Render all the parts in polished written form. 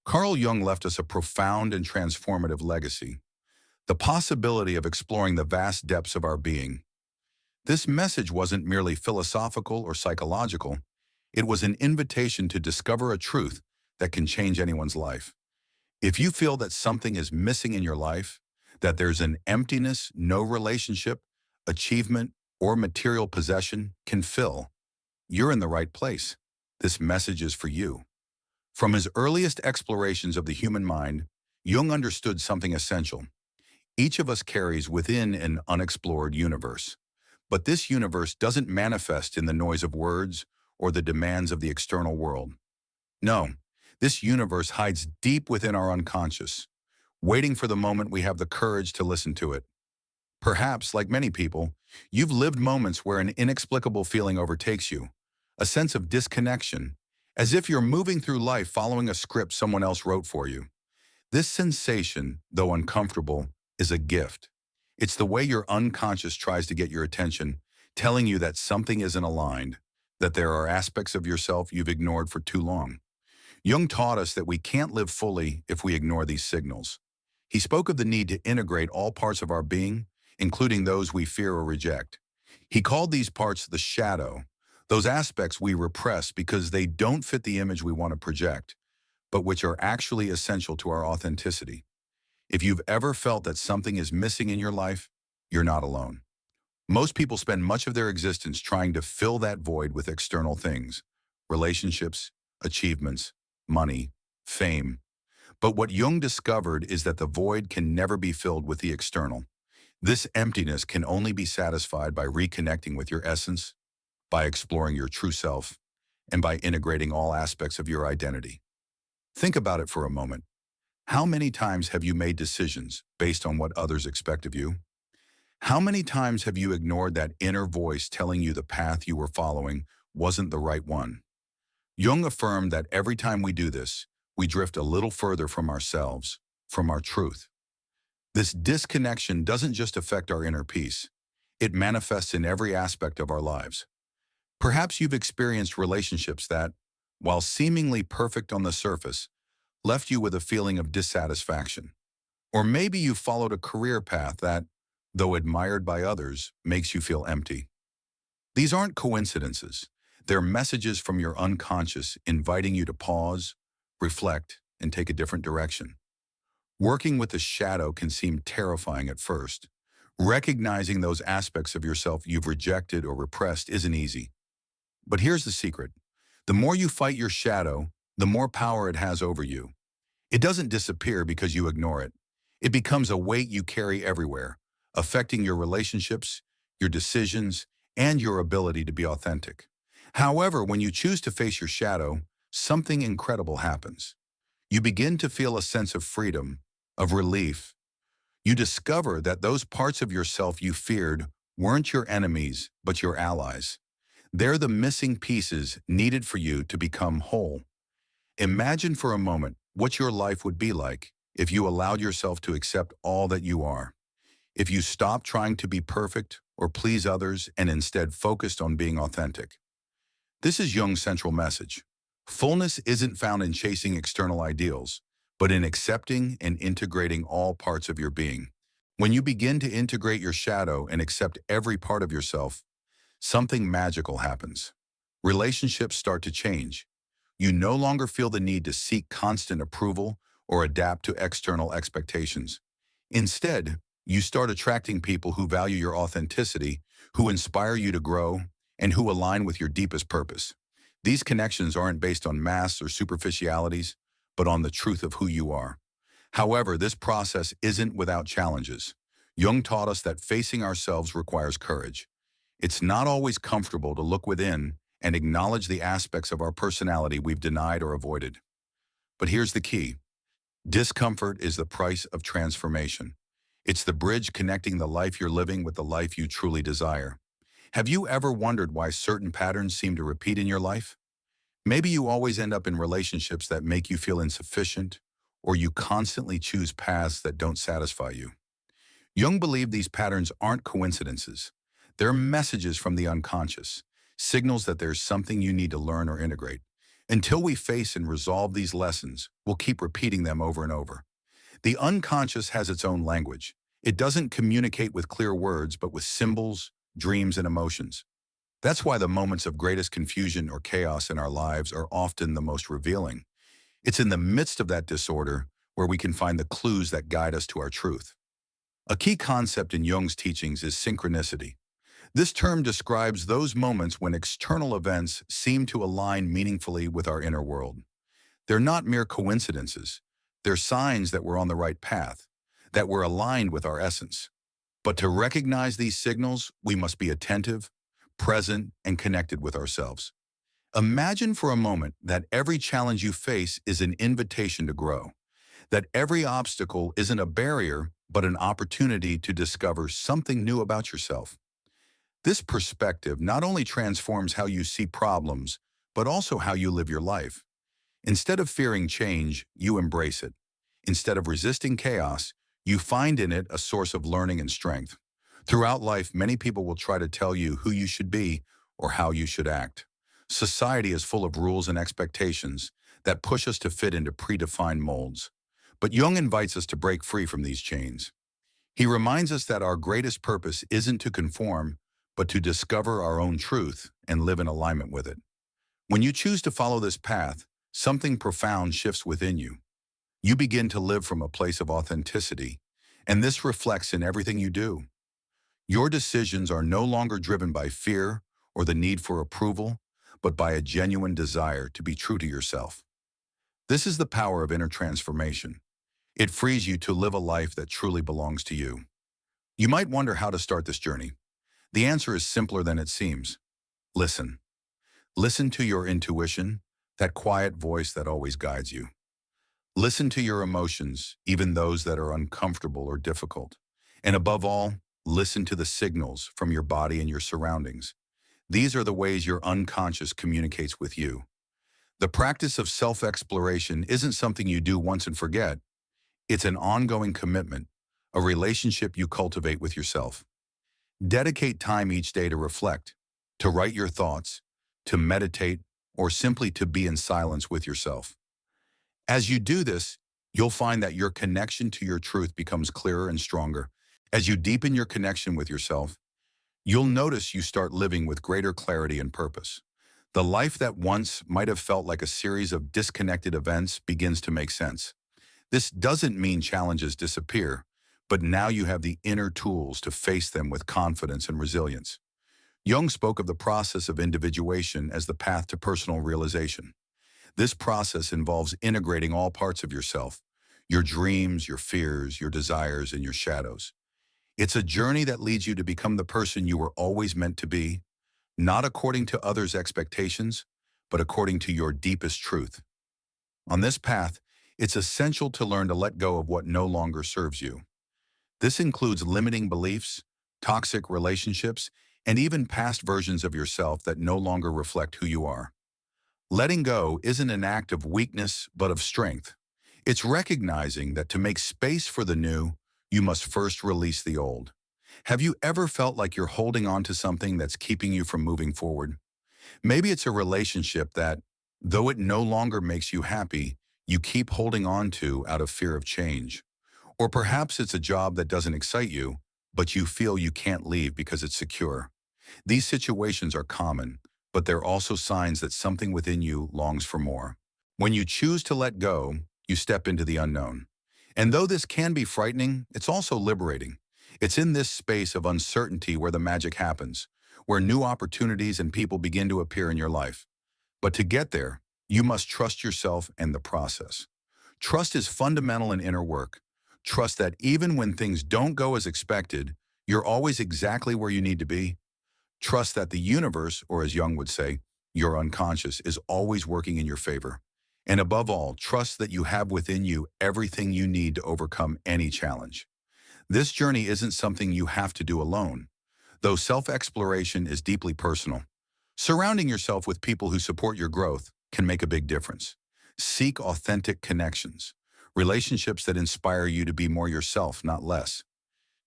Carl Jung left us a profound and transformative legacy, the possibility of exploring the vast depths of our being. This message wasn't merely philosophical or psychological, it was an invitation to discover a truth that can change anyone's life. If you feel that something is missing in your life, that there's an emptiness no relationship, achievement, or material possession can fill, you're in the right place. This message is for you. From his earliest explorations of the human mind, Jung understood something essential. Each of us carries within an unexplored universe. But this universe doesn't manifest in the noise of words or the demands of the external world. No, this universe hides deep within our unconscious, waiting for the moment we have the courage to listen to it. Perhaps, like many people, you've lived moments where an inexplicable feeling overtakes you, a sense of disconnection, as if you're moving through life following a script someone else wrote for you. This sensation, though uncomfortable, is a gift. It's the way your unconscious tries to get your attention, telling you that something isn't aligned, that there are aspects of yourself you've ignored for too long. Jung taught us that we can't live fully if we ignore these signals. He spoke of the need to integrate all parts of our being, including those we fear or reject. He called these parts the shadow, those aspects we repress because they don't fit the image we want to project, but which are actually essential to our authenticity. If you've ever felt that something is missing in your life, you're not alone. Most people spend much of their existence trying to fill that void with external things, relationships, achievements, money, fame. But what Jung discovered is that the void can never be filled with the external. This emptiness can only be satisfied by reconnecting with your essence, by exploring your true self, and by integrating all aspects of your identity. Think about it for a moment. How many times have you made decisions based on what others expect of you? How many times have you ignored that inner voice telling you the path you were following wasn't the right one? Jung affirmed that every time we do this, we drift a little further from ourselves, from our truth. This disconnection doesn't just affect our inner peace. It manifests in every aspect of our lives. Perhaps you've experienced relationships that, while seemingly perfect on the surface, left you with a feeling of dissatisfaction. Or maybe you followed a career path that, though admired by others, makes you feel empty. These aren't coincidences. They're messages from your unconscious inviting you to pause, reflect, and take a different direction. Working with the shadow can seem terrifying at first. Recognizing those aspects of yourself you've rejected or repressed isn't easy. But here's the secret. The more you fight your shadow, the more power it has over you. It doesn't disappear because you ignore it. It becomes a weight you carry everywhere, affecting your relationships, your decisions, and your ability to be authentic. However, when you choose to face your shadow, something incredible happens. You begin to feel a sense of freedom, of relief. You discover that those parts of yourself you feared weren't your enemies, but your allies. They're the missing pieces needed for you to become whole. Imagine for a moment what your life would be like if you allowed yourself to accept all that you are. If you stopped trying to be perfect or please others and instead focused on being authentic. This is Jung's central message. Fullness isn't found in chasing external ideals, but in accepting and integrating all parts of your being. When you begin to integrate your shadow and accept every part of yourself, something magical happens. Relationships start to change. You no longer feel the need to seek constant approval or adapt to external expectations. Instead, you start attracting people who value your authenticity, who inspire you to grow, and who align with your deepest purpose. These connections aren't based on masks or superficialities, but on the truth of who you are. However, this process isn't without challenges. Jung taught us that facing ourselves requires courage. It's not always comfortable to look within and acknowledge the aspects of our personality we've denied or avoided. But here's the key. Discomfort is the price of transformation. It's the bridge connecting the life you're living with the life you truly desire. Have you ever wondered why certain patterns seem to repeat in your life? Maybe you always end up in relationships that make you feel insufficient, or you constantly choose paths that don't satisfy you. Jung believed these patterns aren't coincidences. They're messages from the unconscious, signals that there's something you need to learn or integrate. Until we face and resolve these lessons, we'll keep repeating them over and over. The unconscious has its own language. It doesn't communicate with clear words, but with symbols, dreams, and emotions. That's why the moments of greatest confusion or chaos in our lives are often the most revealing. It's in the midst of that disorder where we can find the clues that guide us to our truth. A key concept in Jung's teachings is synchronicity. This term describes those moments when external events seem to align meaningfully with our inner world. They're not mere coincidences. They're signs that we're on the right path, that we're aligned with our essence. But to recognize these signals, we must be attentive, present, and connected with ourselves. Imagine for a moment that every challenge you face is an invitation to grow, that every obstacle isn't a barrier, but an opportunity to discover something new about yourself. This perspective not only transforms how you see problems, but also how you live your life. Instead of fearing change, you embrace it. Instead of resisting chaos, you find in it a source of learning and strength. Throughout life, many people will try to tell you who you should be or how you should act. Society is full of rules and expectations that push us to fit into predefined molds. But Jung invites us to break free from these chains. He reminds us that our greatest purpose isn't to conform, but to discover our own truth and live in alignment with it. When you choose to follow this path, something profound shifts within you. You begin to live from a place of authenticity, and this reflects in everything you do. Your decisions are no longer driven by fear or the need for approval, but by a genuine desire to be true to yourself. This is the power of inner transformation. It frees you to live a life that truly belongs to you. You might wonder how to start this journey. The answer is simpler than it seems. Listen. Listen to your intuition, that quiet voice that always guides you. Listen to your emotions, even those that are uncomfortable or difficult. And above all, listen to the signals from your body and your surroundings. These are the ways your unconscious communicates with you. The practice of self-exploration isn't something you do once and forget. It's an ongoing commitment, a relationship you cultivate with yourself. Dedicate time each day to reflect, to write your thoughts, to meditate, or simply to be in silence with yourself. As you do this, you'll find that your connection to your truth becomes clearer and stronger. As you deepen your connection with yourself, you'll notice you start living with greater clarity and purpose. The life that once might have felt like a series of disconnected events begins to make sense. This doesn't mean challenges disappear, but now you have the inner tools to face them with confidence and resilience. Jung spoke of the process of individuation as the path to personal realization. This process involves integrating all parts of yourself, your dreams, your fears, your desires, and your shadows. It's a journey that leads you to become the person you were always meant to be, not according to others' expectations, but according to your deepest truth. On this path, it's essential to learn to let go of what no longer serves you. This includes limiting beliefs, toxic relationships, and even past versions of yourself that no longer reflect who you are. Letting go isn't an act of weakness, but of strength. It's recognizing that to make space for the new, you must first release the old. Have you ever felt like you're holding on to something that's keeping you from moving forward? Maybe it's a relationship that, though it no longer makes you happy, you keep holding on to out of fear of change. Or perhaps it's a job that doesn't excite you, but you feel you can't leave because it's secure. These situations are common, but they're also signs that something within you longs for more. When you choose to let go, you step into the unknown. And though this can be frightening, it's also liberating. It's in this space of uncertainty where the magic happens, where new opportunities and people begin to appear in your life. But to get there, you must trust yourself and the process. Trust is fundamental in inner work. Trust that even when things don't go as expected, you're always exactly where you need to be. Trust that the universe, or as Jung would say, your unconscious, is always working in your favor. And above all, trust that you have within you everything you need to overcome any challenge. This journey isn't something you have to do alone, though self-exploration is deeply personal. Surrounding yourself with people who support your growth can make a big difference. Seek authentic connections, relationships that inspire you to be more yourself, not less.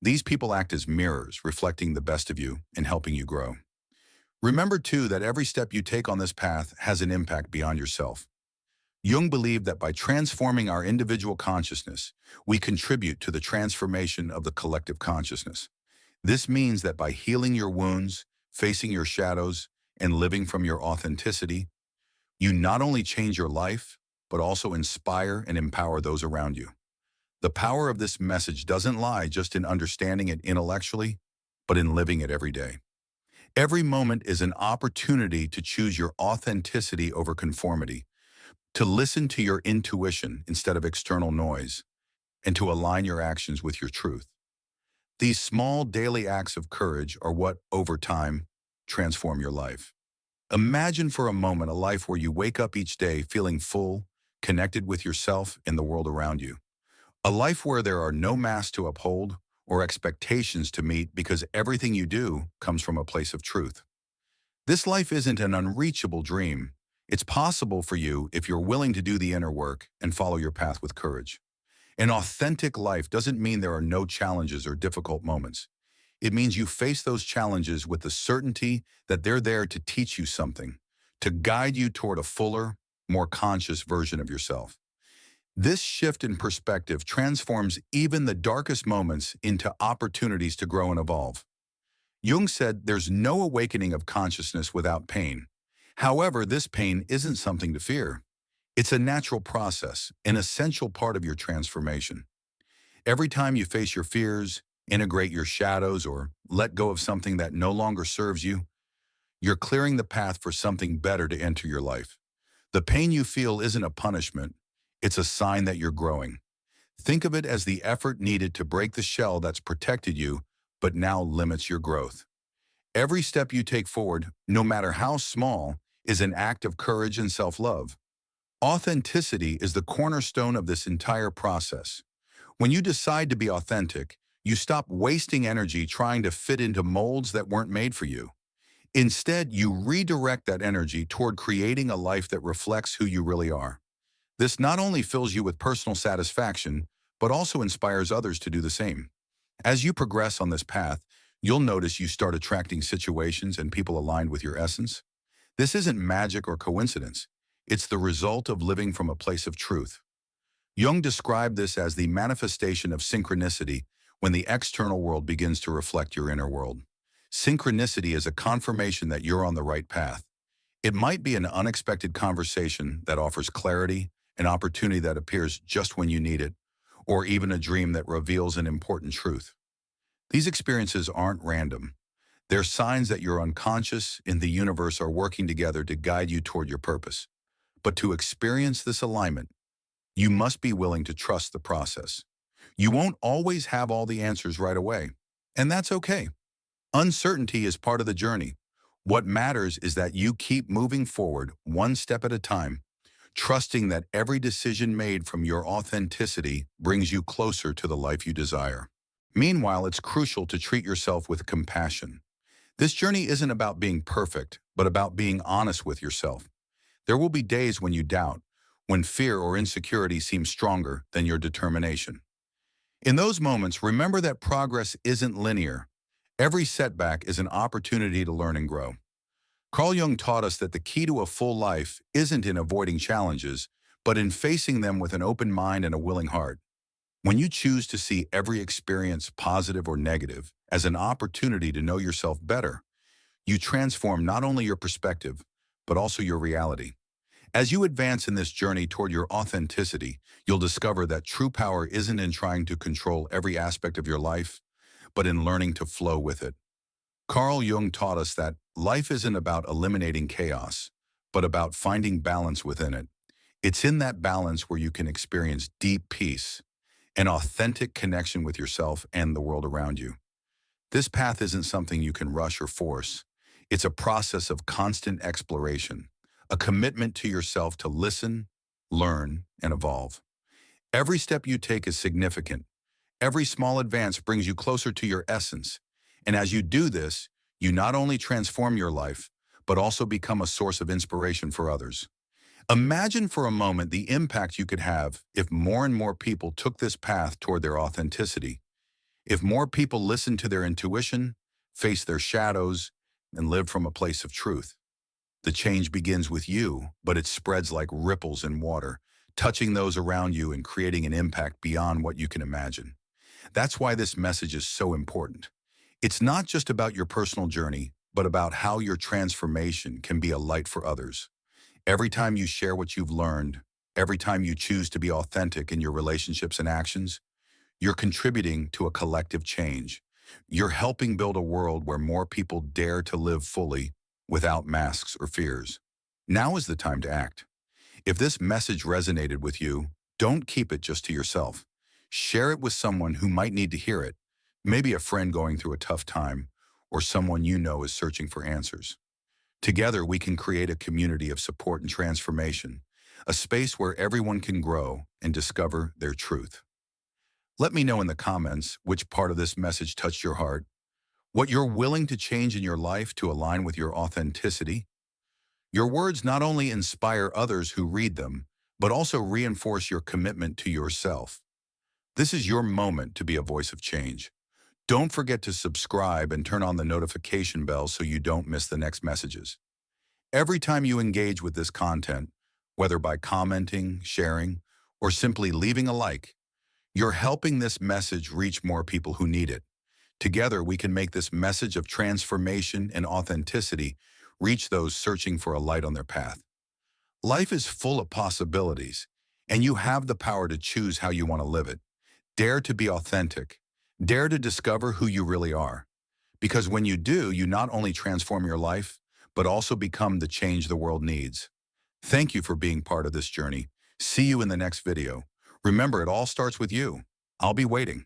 These people act as mirrors, reflecting the best of you and helping you grow. Remember, too, that every step you take on this path has an impact beyond yourself. Jung believed that by transforming our individual consciousness, we contribute to the transformation of the collective consciousness. This means that by healing your wounds, facing your shadows, and living from your authenticity, you not only change your life, but also inspire and empower those around you. The power of this message doesn't lie just in understanding it intellectually, but in living it every day. Every moment is an opportunity to choose your authenticity over conformity, to listen to your intuition instead of external noise, and to align your actions with your truth. These small daily acts of courage are what, over time, transform your life. Imagine for a moment a life where you wake up each day feeling full, connected with yourself and the world around you. A life where there are no masks to uphold or expectations to meet because everything you do comes from a place of truth. This life isn't an unreachable dream. It's possible for you if you're willing to do the inner work and follow your path with courage. An authentic life doesn't mean there are no challenges or difficult moments. It means you face those challenges with the certainty that they're there to teach you something, to guide you toward a fuller, more conscious version of yourself. This shift in perspective transforms even the darkest moments into opportunities to grow and evolve. Jung said there's no awakening of consciousness without pain. However, this pain isn't something to fear. It's a natural process, an essential part of your transformation. Every time you face your fears, integrate your shadows, or let go of something that no longer serves you, you're clearing the path for something better to enter your life. The pain you feel isn't a punishment, it's a sign that you're growing. Think of it as the effort needed to break the shell that's protected you, but now limits your growth. Every step you take forward, no matter how small, is an act of courage and self-love. Authenticity is the cornerstone of this entire process. When you decide to be authentic, you stop wasting energy trying to fit into molds that weren't made for you. Instead, you redirect that energy toward creating a life that reflects who you really are. This not only fills you with personal satisfaction, but also inspires others to do the same. As you progress on this path, you'll notice you start attracting situations and people aligned with your essence. This isn't magic or coincidence. It's the result of living from a place of truth. Jung described this as the manifestation of synchronicity when the external world begins to reflect your inner world. Synchronicity is a confirmation that you're on the right path. It might be an unexpected conversation that offers clarity, an opportunity that appears just when you need it, or even a dream that reveals an important truth. These experiences aren't random. They're signs that your unconscious and the universe are working together to guide you toward your purpose. But to experience this alignment, you must be willing to trust the process. You won't always have all the answers right away, and that's okay. Uncertainty is part of the journey. What matters is that you keep moving forward one step at a time, trusting that every decision made from your authenticity brings you closer to the life you desire. Meanwhile, it's crucial to treat yourself with compassion. This journey isn't about being perfect, but about being honest with yourself. There will be days when you doubt, when fear or insecurity seems stronger than your determination. In those moments, remember that progress isn't linear. Every setback is an opportunity to learn and grow. Carl Jung taught us that the key to a full life isn't in avoiding challenges, but in facing them with an open mind and a willing heart. When you choose to see every experience, positive or negative, as an opportunity to know yourself better, you transform not only your perspective, but also your reality. As you advance in this journey toward your authenticity, you'll discover that true power isn't in trying to control every aspect of your life, but in learning to flow with it. Carl Jung taught us that life isn't about eliminating chaos, but about finding balance within it. It's in that balance where you can experience deep peace, an authentic connection with yourself and the world around you. This path isn't something you can rush or force. It's a process of constant exploration, a commitment to yourself to listen, learn, and evolve. Every step you take is significant. Every small advance brings you closer to your essence. And as you do this, you not only transform your life, but also become a source of inspiration for others. Imagine for a moment the impact you could have if more and more people took this path toward their authenticity. If more people listened to their intuition, faced their shadows, and live from a place of truth. The change begins with you, but it spreads like ripples in water, touching those around you and creating an impact beyond what you can imagine. That's why this message is so important. It's not just about your personal journey, but about how your transformation can be a light for others. Every time you share what you've learned, every time you choose to be authentic in your relationships and actions, you're contributing to a collective change. You're helping build a world where more people dare to live fully without masks or fears. Now is the time to act. If this message resonated with you, don't keep it just to yourself. Share it with someone who might need to hear it, maybe a friend going through a tough time, or someone you know is searching for answers. Together, we can create a community of support and transformation, a space where everyone can grow and discover their truth. Let me know in the comments which part of this message touched your heart, what you're willing to change in your life to align with your authenticity. Your words not only inspire others who read them, but also reinforce your commitment to yourself. This is your moment to be a voice of change. Don't forget to subscribe and turn on the notification bell so you don't miss the next messages. Every time you engage with this content, whether by commenting, sharing, or simply leaving a like, you're helping this message reach more people who need it. Together, we can make this message of transformation and authenticity reach those searching for a light on their path. Life is full of possibilities, and you have the power to choose how you want to live it. Dare to be authentic. Dare to discover who you really are. Because when you do, you not only transform your life, but also become the change the world needs. Thank you for being part of this journey. See you in the next video. Remember, it all starts with you. I'll be waiting.